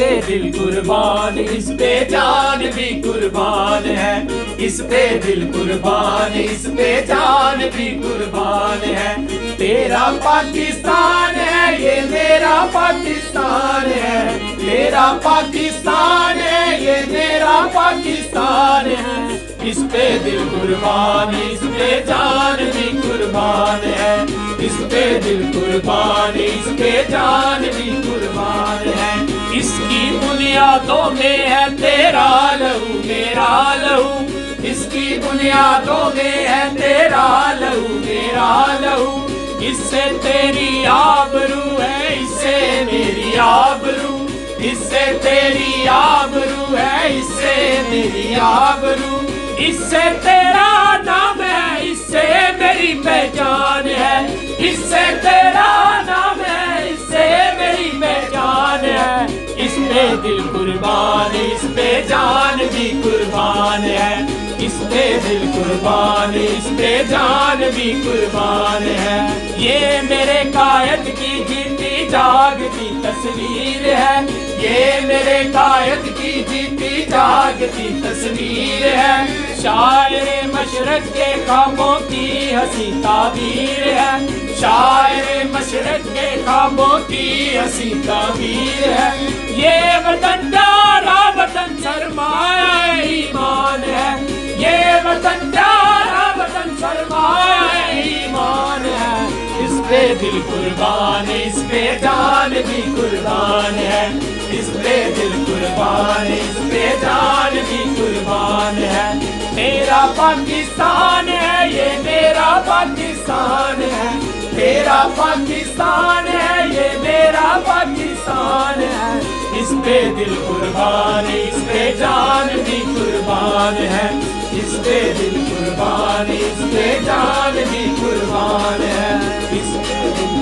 دل قربان، اس پہ جان بھی قربان ہے، اس پہ دل قربان، اس پہ جان بھی قربان ہے۔ تیرا پاکستان ہے، یہ میرا پاکستان ہے، تیرا پاکستان ہے، یہ میرا پاکستان ہے۔ اس پہ دل قربان، اس پہ جان بھی قربان ہے، اس پہ دل قربان، اس پہ جان بھی قربان ہے۔ اس کی بنیادوں میں ہے تیرا لہو میرا لہو، اس کی بنیادوں میں ہے تیرا لہو میرا لہو۔ اس سے تیری آبرو ہے، اس سے میری آبرو، اس سے تیری آبرو ہے، اس سے میری آبرو۔ اس سے تیرا نام ہے، اس سے میری پہچان ہے، اس سے تیرا نام ہے، اس سے میری پہچان ہے۔ اس پہ دل قربان، اس پہ جان بھی قربان ہے، اس پہ دل قربان، اس پہ جان بھی قربان ہے۔ یہ میرے قائد کی جیتی جاگتی تصویر ہے، یہ میرے قائد کی جیتی جاگتی تصویر ہے۔ شاعر مشرق کے خوابوں کی ہنسی تعبیر ہے، شاعر مشرق کے خوابوں کی ہنسی تعبیر ہے۔ یہ وطن پیارا وطن سرمایہ ایمان ہے، یہ وطن پیارا وطن سرمایہ ایمان ہے۔ اس پہ دل قربان، اس پہ جان بھی قربان ہے، اس پہ دل قربان، اس پہ جان بھی قربان ہے۔ میرا پاکستان ہے، یہ میرا پاکستان ہے، میرا پاکستان ہے، یہ میرا پاکستان ہے۔ اس پہ دل قربان، اس پہ جان بھی قربان ہے، اس پہ دل قربان، اس پہ جان بھی قربان ہے۔ اس پہ دل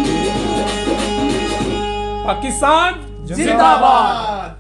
پاکستان زندہ باد۔